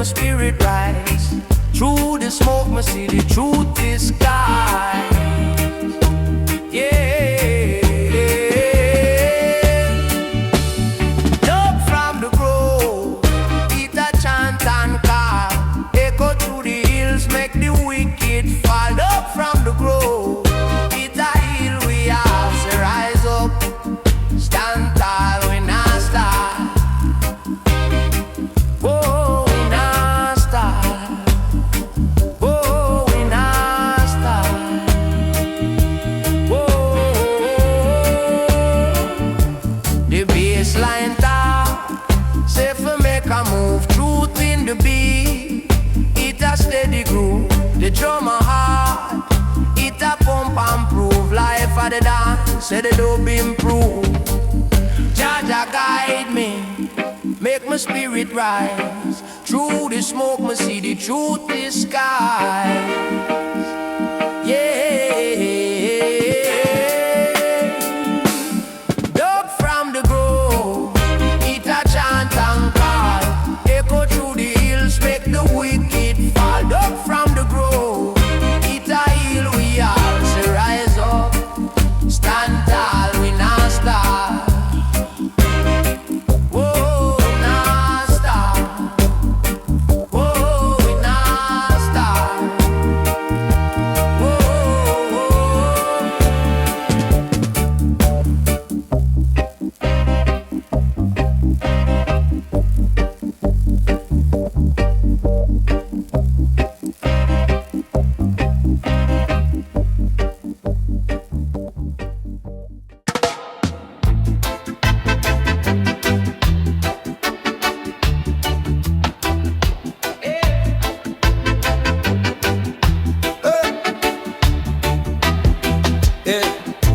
my spirit rise. Through the smoke, me see the truth disguised. Yeah. Up from the grove, it a chant and call. Echo through the hills, make the wicked fall. Up from the grove, it a hill we have to rise up. Stand tall, we not stop. Whoa, we not stop. Whoa, we not stop. Whoa. The baseline top, say for make a move. Truth in the beat, it a steady groove. The drum a hard, it a pump and prove. Life of the dance, say the dub improve. Jaja guide me, make my spirit rise. Through the smoke, me see the truth disguised. Yeah. Dug from the grove, it a chant and call. Echo through the hills, make the wicked fall. Dug from the grove, it a hill we all say rise up. Stand tall, we not stop. Whoa, we not stop. Whoa, we not stop. Whoa.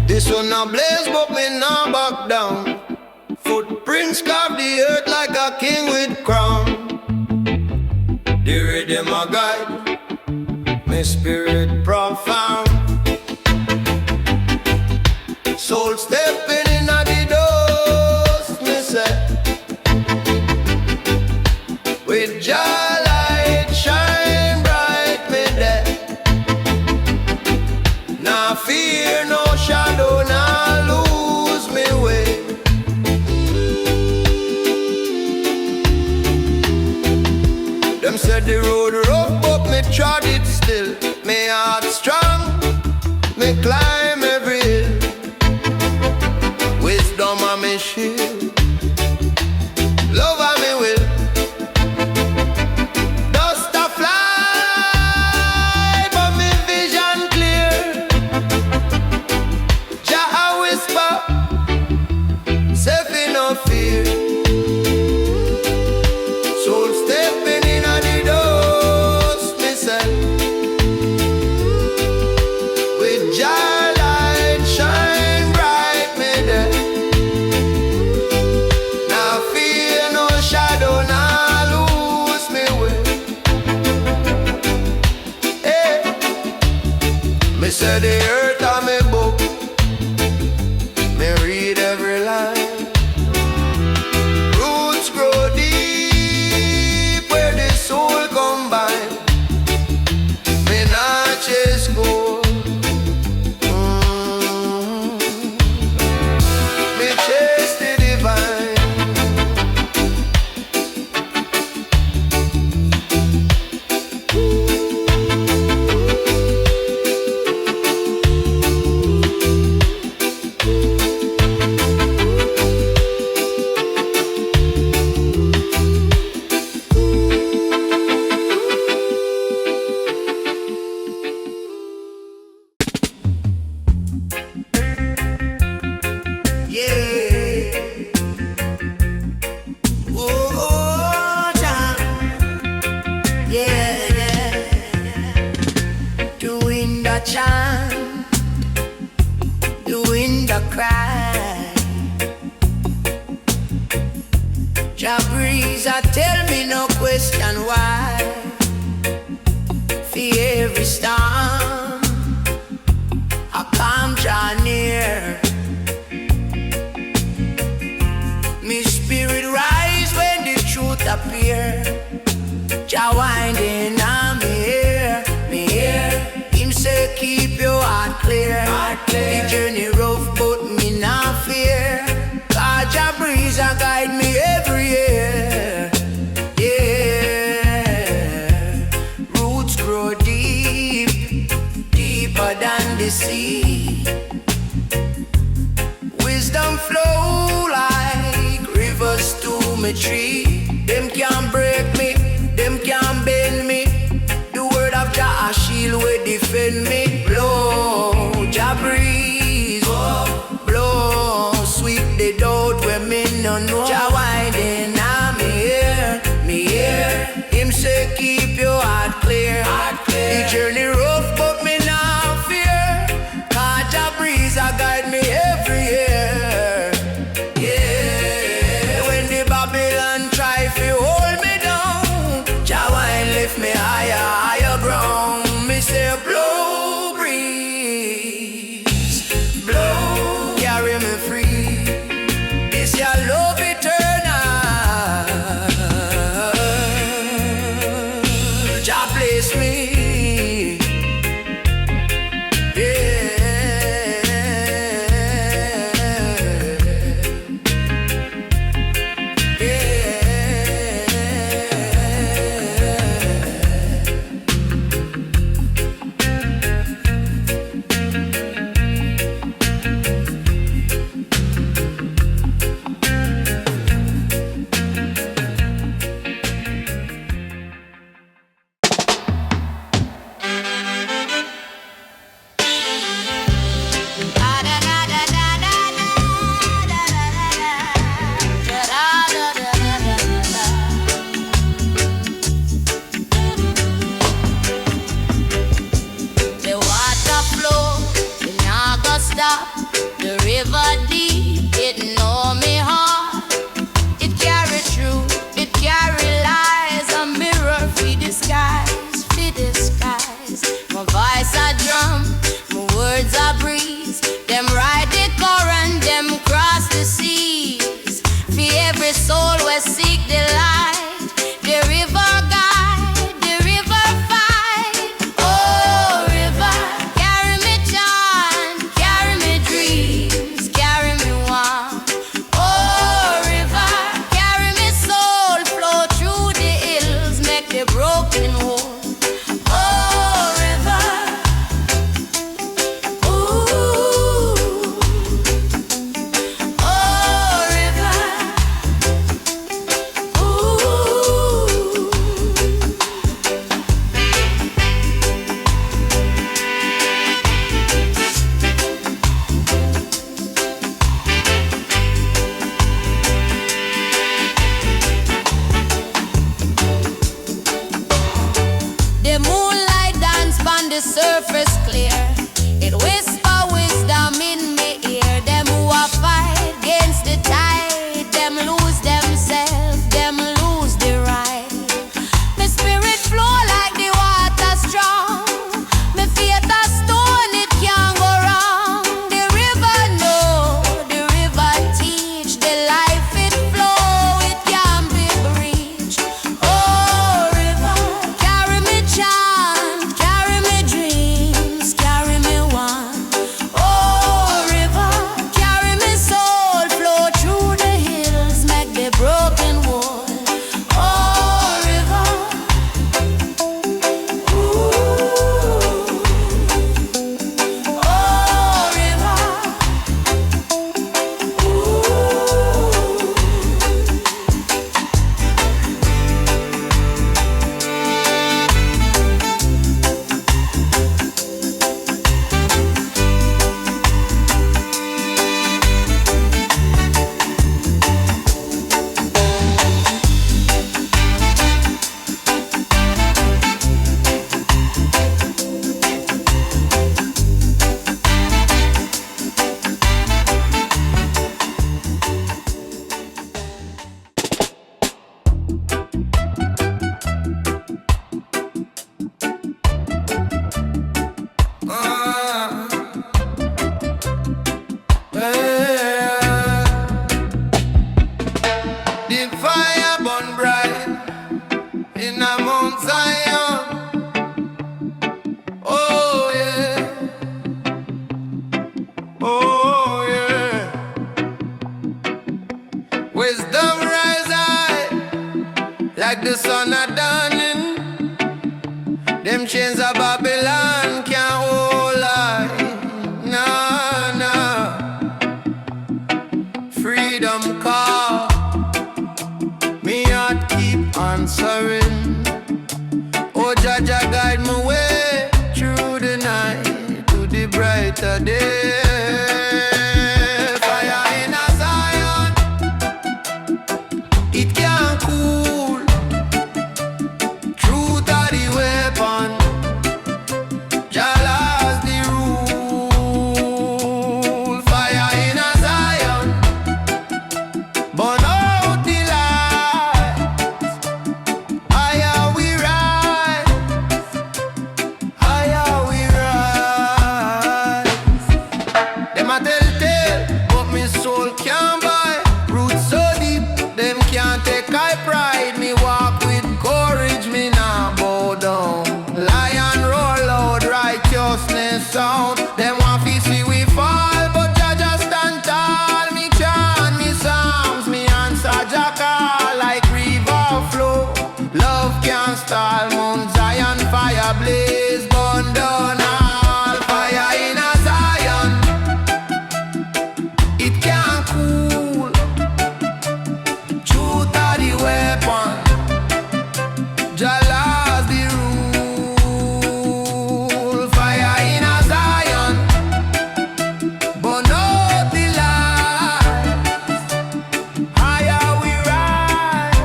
This one now blaze, but me now back down. Footprints carve the earth like a king with crown. The rhythm a guide, my spirit profound. Soul stepping in a the doors, me say. With joy light shine bright me there. Now fear no shadow, now lose me way. Them said the road rough, but me trod it still. Me heart strong, me climb every hill. Wisdom on me shield, love on me will. Dust a fly, but me vision clear. Jah a whisper, say fi no fear. Soul stepping in a the doors, me say. With Jah light shine bright me there. Now fear no shadow, now lose me way. Hey. Me say the earth a me book, me read every line. Roots grow deep where the soul combine. Me not chase gold, me chase the divine. Yeah. Oh, Jah. Yeah, yeah. Doing the chant, doing the cry. Jah breeze, tell me no question why. For every storm, I come draw near. Me spirit rise when the truth appear. Jah winding on me ear. Him say keep your heart clear. The journey rough but me not fear. God Jah breeze and guide me every year. Yeah. Roots grow deep, deeper than the sea. Wisdom flow like rivers to my tree. Them can't break me, them can't bend me. The word of Jah a shield will defend me. Blow, Jah breeze, blow, sweep the doubt when me no know. Jah winding on me ear. Him say keep your heart clear. The journey rough but me not fear. God Jah breeze a guide me every year. Yeah. When the Babylon try to hold me down, Jah wine lift me higher ground. Me say blow breeze, blow, carry me free. This your love eternal. Jah bless me. The river deep, it know me heart. It carry truth, it carry lies. A mirror for the skies, for the skies. My voice a drum, my words a breeze. Them ride the current, them cross the seas. For every soul we seek the light. The river guide, the river fight. Oh river, carry me chant, carry me dreams, carry me one. Oh river, carry me soul, flow through the hills, make the broken whole. Oh river, ooh. Oh river, ooh. The moonlight dance on the surface clear. It whisper wisdom in me ear. Them who a fight against the tide, them lose themselves, them lose the right. My spirit flow like the water strong. My faith a stone, it can't go wrong. The river know, the river teach. The life it flow, it can't be breached. Oh river, carry me chant, carry me dream. song rise high, like the sun a dawning. Them chains of Babylon can't hold I. Nah, nah. Freedom call, me heart keep answering. Oh, Jaja guide my way through the night to the brighter day. Fire in a Zion, it can't cool. Truth are the weapon, Jala's the rule. Fire in a Zion, burn out the light. Higher we rise, higher we rise. Them a tell tale, but me soul can't buy. Roots so deep, them can't take I pride. Me walk with courage, me nah bow down. Lion roll out, righteousness sound. Them want to see we fall, but Jaja stand tall. Me chant, me psalms, me answer Jackal like river flow. Love can't stall, Mount Zion fire blaze, burn down all. Fire in a Zion, it can't cool. Truth are the weapon, Jala's the rule. Fire in a Zion, burn out the light. Higher we rise.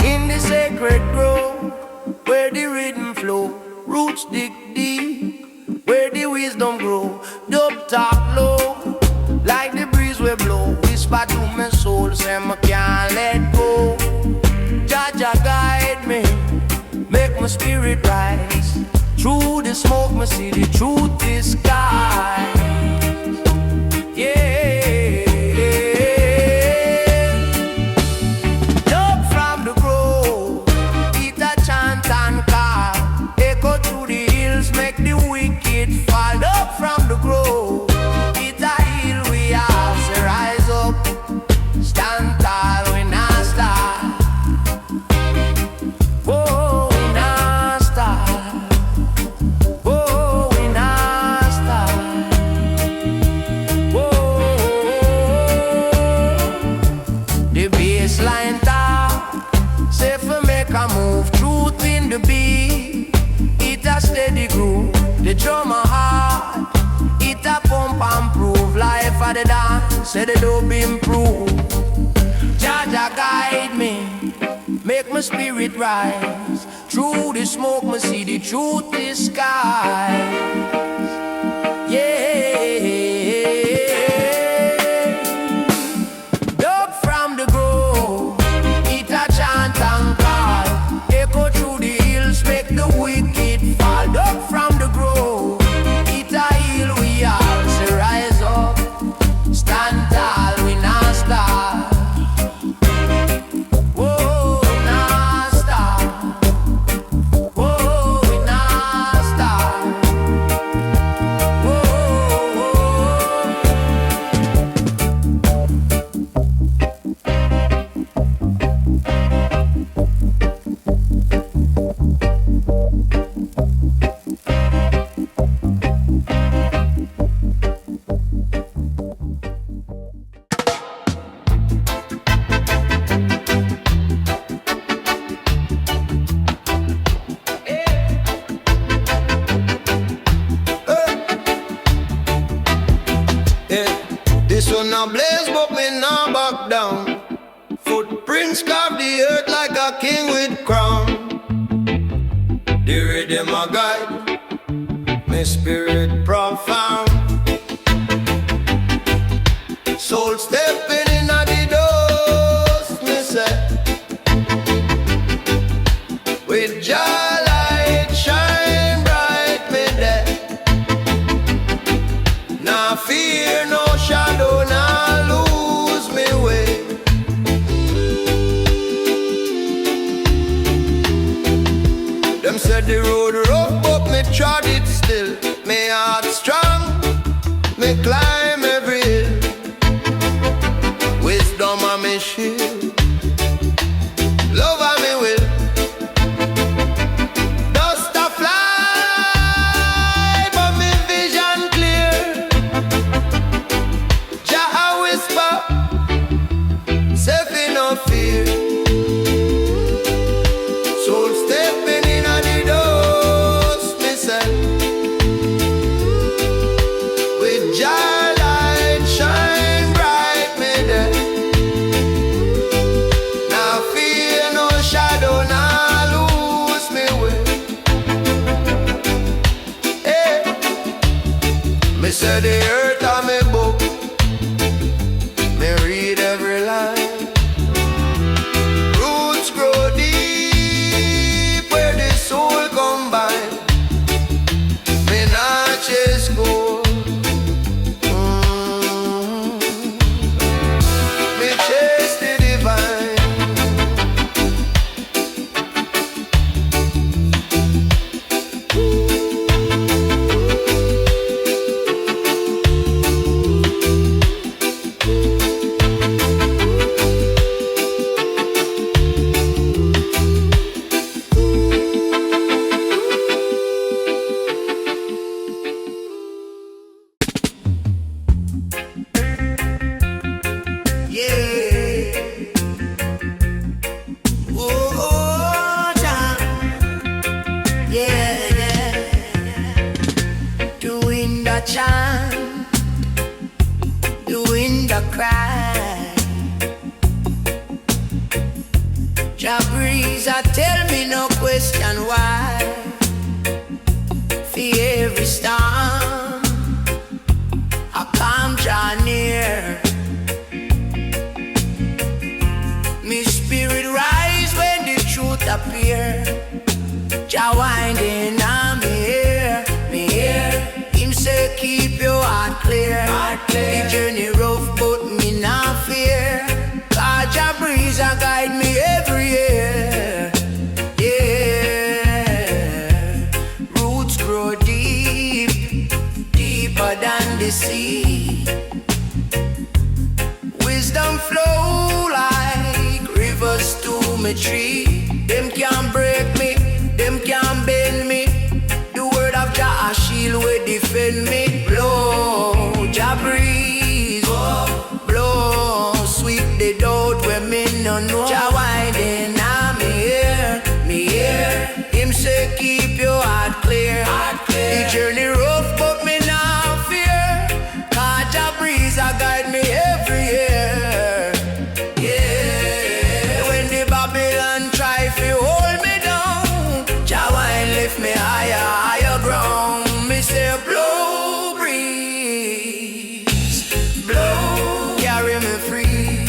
In the sacred grove, where the rhythm flow, roots dig deep, where the wisdom grow. Dub talk low, like the breeze will blow. Whisper to my soul, say I can't let go. Jaja guide me, make my spirit rise. Through the smoke, me see the truth is sky. Yeah. Up from the grove, it a chant and call. Echo through the hills, make the wicked fall. Up from the grove, it a hill we all say rise up. Stand tall, we not stop. Whoa, we not stop. Whoa, we not stop. Whoa. The bassline top, say for make a move. Truth in the beat, it a steady groove. The drum a hard, it a pump and prove. Life of the dance, say the dub improve. Jaja guide me, make my spirit rise. Through the smoke, me see the truth is sky. Yeah. Dug from the grove, it a chant and call. Echo through the hills, make the wicked fall. Dug from the grove, it a hill we all say rise up. Stand tall, we not stop. Whoa, we not stop. Whoa, we not stop. Whoa, whoa. This one a blaze, but me nah back down. Footprints carve the earth like a king with crown. The rhythm a guide, me my spirit profound. Soul stepping in the doors, me say, with joy light shine bright me there. Now fear no shadow, now lose me way. Them said the road rough, but me trod it still. Me heart strong, me climb every hill. Wisdom on me shield, love on me will. Dust a fly, but me vision clear. Jah a whisper, safe in no fear. Soul stepping in the doors, me say, with Jah light shine bright me there. Now fear no shadow, now lose me way. Hey, me say the earth on me book, me read every line. Roots grow deep where the soul combine. Me not chase gold, me chase the divine. Yeah. Oh, chant. Yeah, yeah. Doing the chant, doing the cry. Jah breeze, tell me no question why. For every storm, I come draw near. Me spirit rise when the truth appear. Jah winding on me ear. Him say keep your heart clear. The journey rough but me not fear. God Jah breeze guide me every year. Yeah. Roots grow deep, deeper than the sea. Wisdom flow like rivers to my tree. Them can't break me, them can't bend me. The word of Jah a shield will defend me. Blow, Jah breeze, blow, sweep the doubt where me no know. Jah winding on me ear. Him say keep your heart clear. The journey rough but me not fear. Cause Jah breeze guide me every year. Yeah. When the Babylon try to hold me down, Jah wine lift me higher ground. Me say blow breeze, blow, carry me free.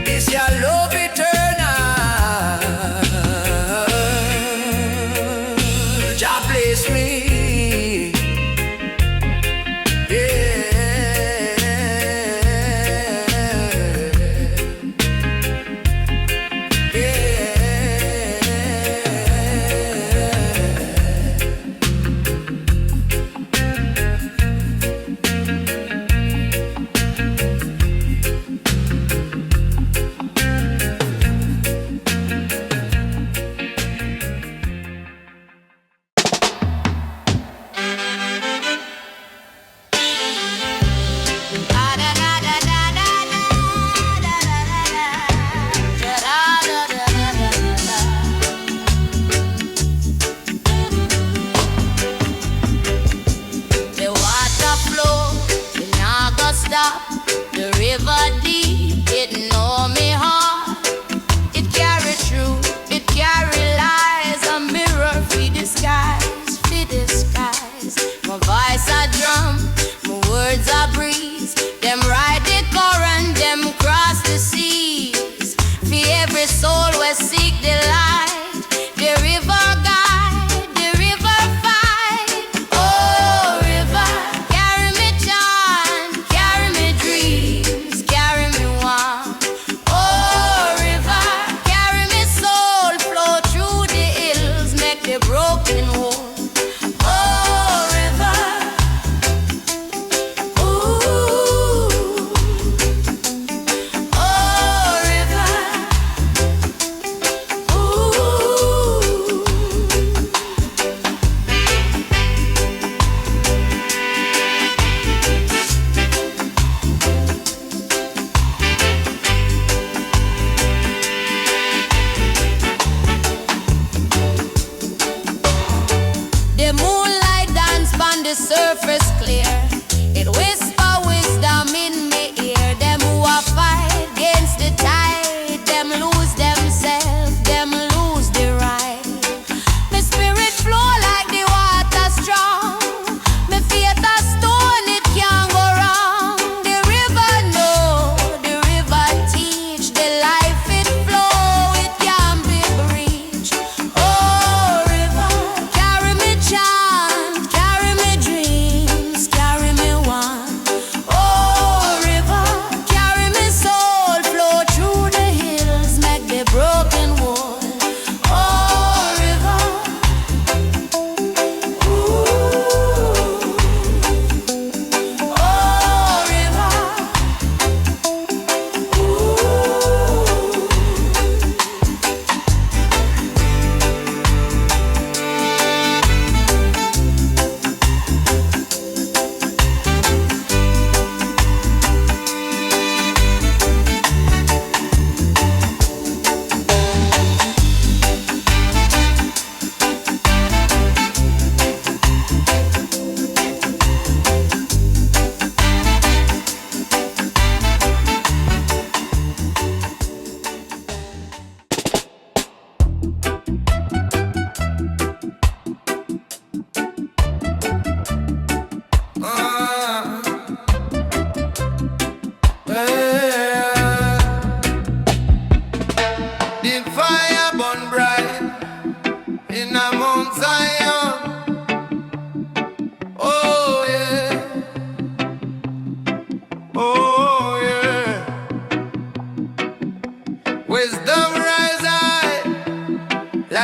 This your love eternal. Jah bless me.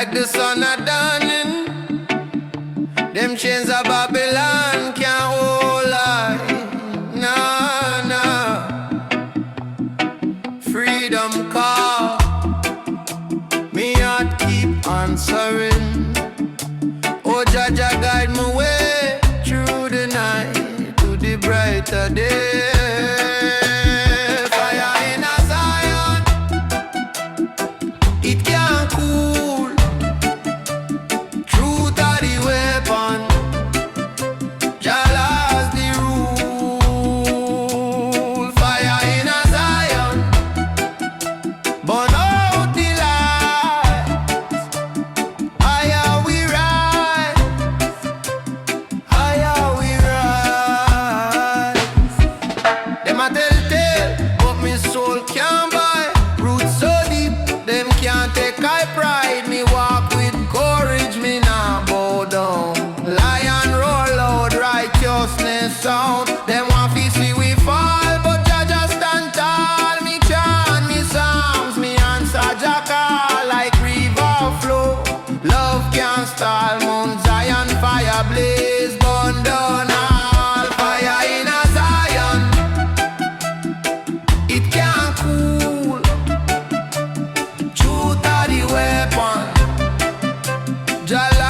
like the sun a dawning. Them chains of Babylon can't hold I. Nah, nah. Freedom call, me heart keep answering. Oh, Jaja guide me way through the night to the brighter day. Fire in a Zion, it can't cool. Truth are the weapon, Jala's the rule. Fire in a Zion, burn out the light. Higher we rise, higher we rise. Them a tell tale, but me soul can't buy. Roots so deep, them can't take I pride. Me walk with courage, me nah bow down. Lion roll out, righteousness sound. Them want to see we fall, but Jaja stand tall. Me chant me songs, me answer Jackal like river flow. Love can't stall, Mount Zion fire blaze, burn down all. Fire in a Zion, it can't cool. Truth are the weapon, Jala